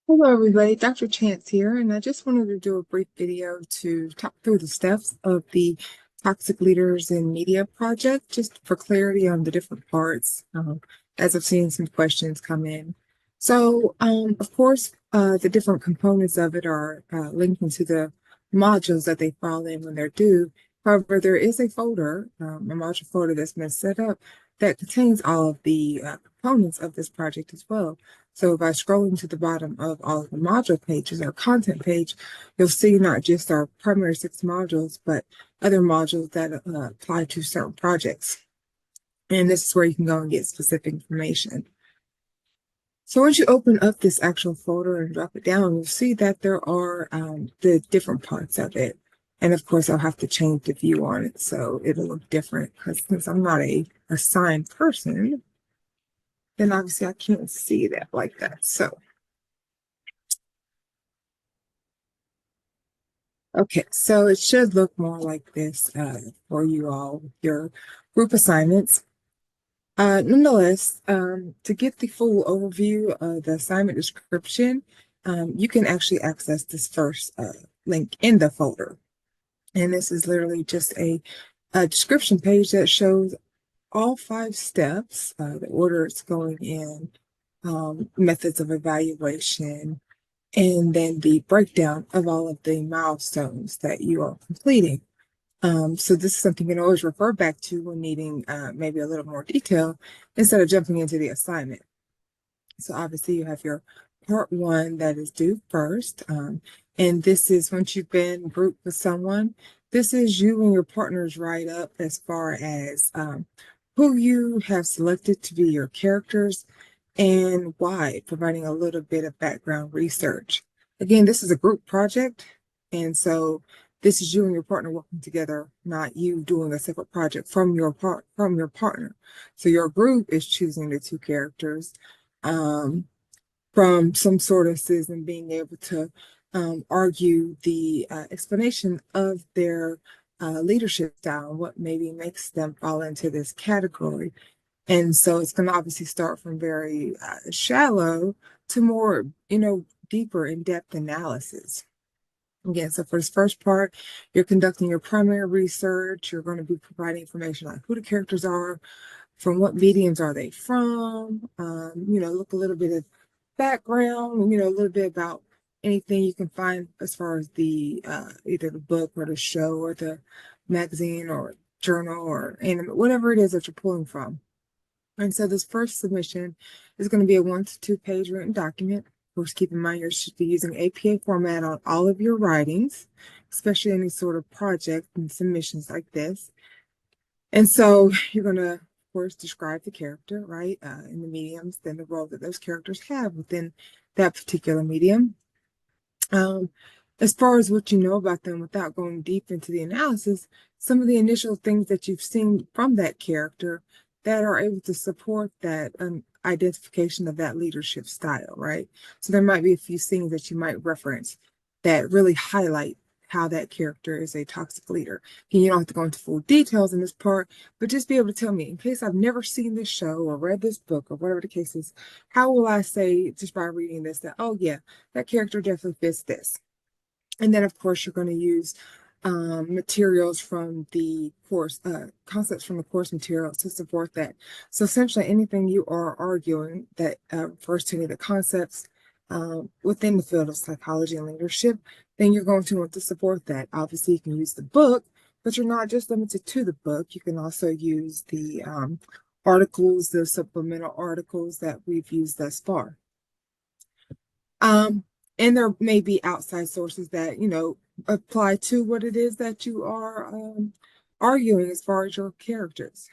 Hello everybody, Dr. Chance here, and I just wanted to do a brief video to talk through the steps of the Toxic Leaders in Media project, just for clarity on the different parts, as I've seen some questions come in. So, of course, the different components of it are linked into the modules that they fall in when they're due. However, there is a folder, a module folder that's been set up that contains all of the components of this project as well. So by scrolling to the bottom of all of the module pages or content page, you'll see not just our primary 6 modules, but other modules that apply to certain projects. And this is where you can go and get specific information. So once you open up this actual folder and drop it down, you'll see that there are the different parts of it. And of course, I'll have to change the view on it so it'll look different, because since I'm not a assigned person, then obviously I can't see that like that. So okay, so it should look more like this for you all with your group assignments. Nonetheless, to get the full overview of the assignment description, you can actually access this first link in the folder. And this is literally just a description page that shows all 5 steps, the order it's going in, methods of evaluation, and then the breakdown of all of the milestones that you are completing. So this is something you can always refer back to when needing maybe a little more detail instead of jumping into the assignment. So obviously you have your part 1 that is due first. And this is once you've been grouped with someone, this is you and your partner's write-up as far as who you have selected to be your characters and why, providing a little bit of background research. Again, this is a group project, and so this is you and your partner working together, not you doing a separate project from your partner. So your group is choosing the 2 characters from some sources and being able to argue the explanation of their leadership style and what maybe makes them fall into this category. And so it's going to obviously start from very shallow to more, deeper in-depth analysis. Again, so for this first part, you're conducting your primary research. You're going to be providing information on who the characters are, from what mediums are they from, look a little bit of background, a little bit about anything you can find as far as the either the book or the show or the magazine or journal or anime, whatever it is that you're pulling from. And so this first submission is going to be a 1 to 2 page written document. Of course, keep in mind you should be using APA format on all of your writings, especially any sort of project and submissions like this. And so you're going to, of course, describe the character, right, in the mediums, then the role that those characters have within that particular medium. As far as what you know about them without going deep into the analysis, some of the initial things that you've seen from that character that are able to support that identification of that leadership style, right? So there might be a few things that you might reference that really highlight how that character is a toxic leader. And you don't have to go into full details in this part, but just be able to tell me, in case I've never seen this show or read this book or whatever the case is, how will I say just by reading this that, oh yeah, that character definitely fits this? And then, of course, you're going to use materials from the course, concepts from the course materials to support that. So essentially anything you are arguing that refers to any of the concepts within the field of psychology and leadership, then you're going to want to support that. Obviously, you can use the book, but you're not just limited to the book. You can also use the articles, the supplemental articles that we've used thus far. And there may be outside sources that, apply to what it is that you are arguing as far as your characters.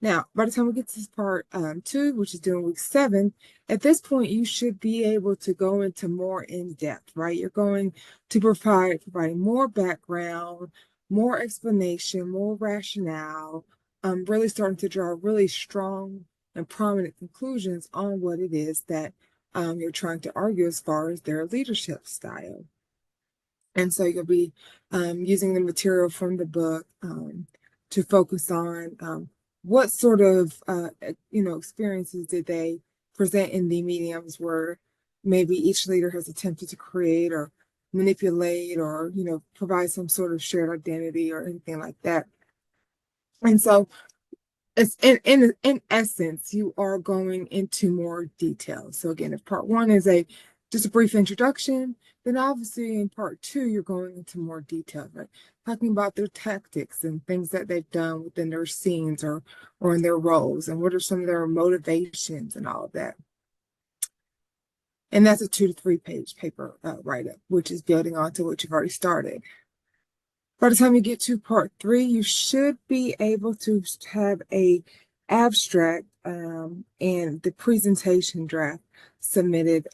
Now, by the time we get to this part 2, which is doing week 7, at this point, you should be able to go into more in depth, right? You're going to providing more background, more explanation, more rationale, really starting to draw really strong and prominent conclusions on what it is that you're trying to argue as far as their leadership style. And so you'll be using the material from the book to focus on what sort of, experiences did they present in the mediums where maybe each leader has attempted to create or manipulate or, provide some sort of shared identity or anything like that. And so it's in essence, you are going into more detail. So again, if part one is just a brief introduction, then obviously in part two, you're going into more detail, right? Talking about their tactics and things that they've done within their scenes or in their roles, and what are some of their motivations and all of that. And that's a 2 to 3 page paper write-up, which is building onto what you've already started. By the time you get to part three, you should be able to have a abstract and the presentation draft submitted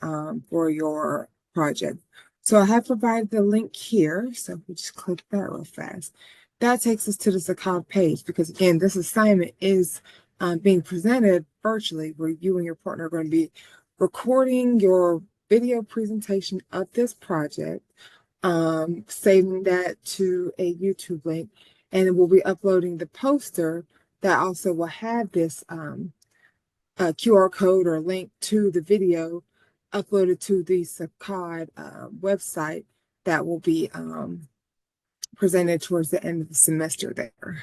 for your project. So I have provided the link here. So if we just click that real fast, that takes us to the Psych page, because again, this assignment is being presented virtually, where you and your partner are going to be recording your video presentation of this project, saving that to a YouTube link, and we'll be uploading the poster that also will have this QR code or link to the video uploaded to the Saccad website that will be presented towards the end of the semester there.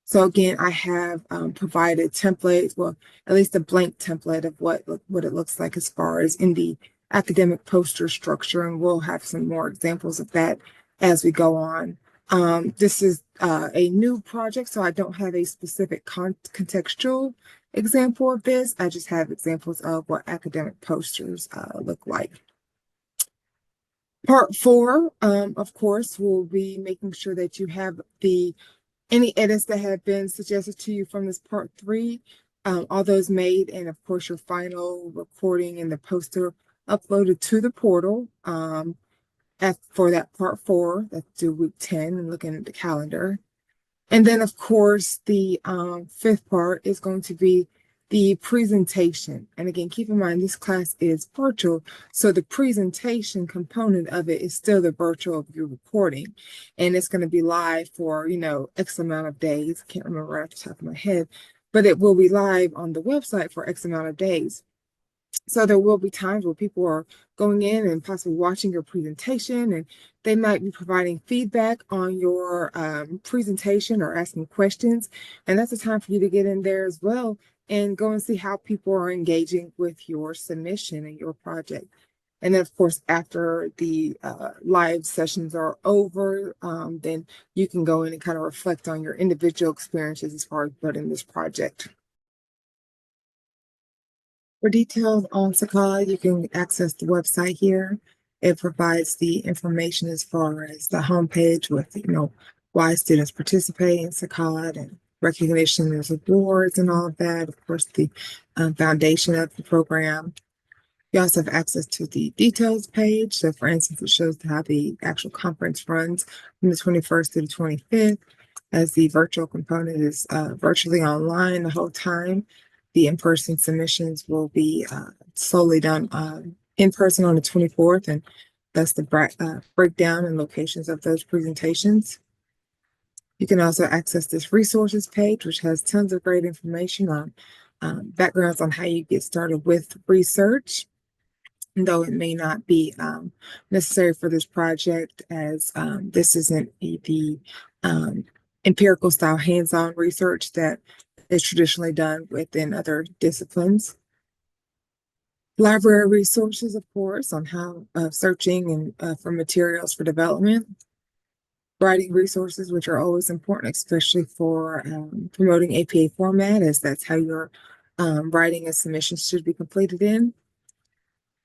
So again, I have provided templates, well, at least a blank template of what it looks like as far as in the academic poster structure, and we'll have some more examples of that as we go on. This is a new project, so I don't have a specific contextual example of this. I just have examples of what academic posters look like. Part four, of course, will be making sure that you have any edits that have been suggested to you from this part three, all those made, and of course your final recording and the poster uploaded to the portal for that part four. That's due week 10, and looking at the calendar. And then of course the fifth part is going to be the presentation. And again, keep in mind this class is virtual, so the presentation component of it is still the virtual view recording, and it's going to be live for X amount of days. I can't remember right off the top of my head, but it will be live on the website for X amount of days. So there will be times where people are going in and possibly watching your presentation, and they might be providing feedback on your presentation or asking questions. And that's a time for you to get in there as well and go and see how people are engaging with your submission and your project. And then, of course, after the live sessions are over, then you can go in and kind of reflect on your individual experiences as far as building this project. For details on Saccad, you can access the website here. It provides the information as far as the homepage with, why students participate in Saccad and recognition, there's awards and all of that. Of course, the foundation of the program. You also have access to the details page. So for instance, it shows how the actual conference runs from the 21st to the 25th, as the virtual component is virtually online the whole time. The in-person submissions will be solely done in person on the 24th, and that's the breakdown and locations of those presentations. You can also access this resources page, which has tons of great information on backgrounds on how you get started with research, though it may not be necessary for this project, as this isn't the empirical style hands-on research that is traditionally done within other disciplines. Library resources, of course, on how searching and for materials for development. Writing resources, which are always important, especially for promoting APA format, as that's how your writing and submissions should be completed in.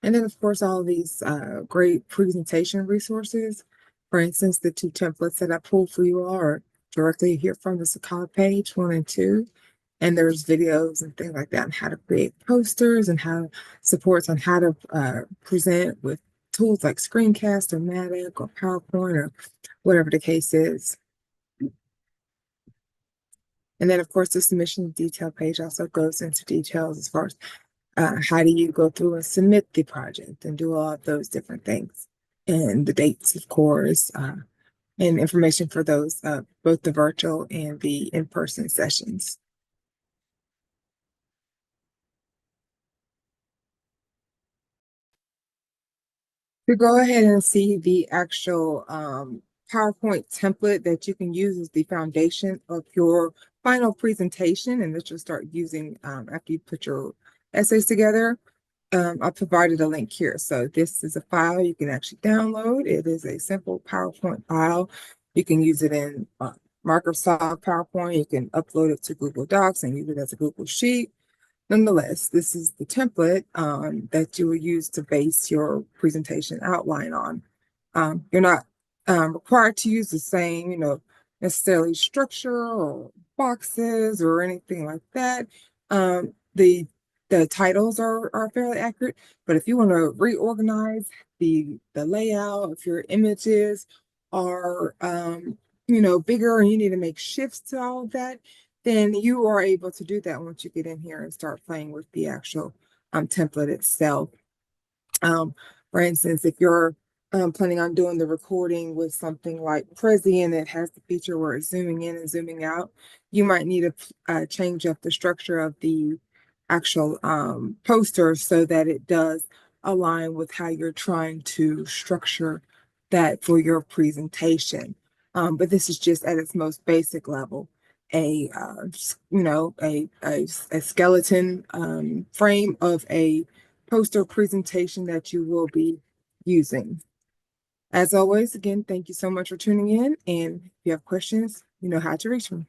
And then, of course, all of these great presentation resources. For instance, the 2 templates that I pulled for you all are directly here from the Saccad page 1 and 2. And there's videos and things like that on how to create posters and how supports on how to present with tools like Screencast or Matic or PowerPoint or whatever the case is. And then, of course, the submission detail page also goes into details as far as how do you go through and submit the project and do all of those different things. And the dates, of course, and information for those, both the virtual and the in-person sessions. To go ahead and see the actual PowerPoint template that you can use as the foundation of your final presentation, and that you'll start using after you put your essays together. I provided a link here. So this is a file you can actually download. It is a simple PowerPoint file. You can use it in Microsoft PowerPoint. You can upload it to Google Docs and use it as a Google Sheet. Nonetheless, this is the template that you will use to base your presentation outline on. You're not required to use the same, necessarily structure or boxes or anything like that. The titles are fairly accurate, but if you want to reorganize the layout, if your images are bigger and you need to make shifts to all of that, then you are able to do that once you get in here and start playing with the actual template itself. For instance, if you're planning on doing the recording with something like Prezi and it has the feature where it's zooming in and zooming out, you might need to change up the structure of the actual poster so that it does align with how you're trying to structure that for your presentation. But this is just at its most basic level, a a skeleton frame of a poster presentation that you will be using. As always, again, thank you so much for tuning in. And if you have questions, you know how to reach me.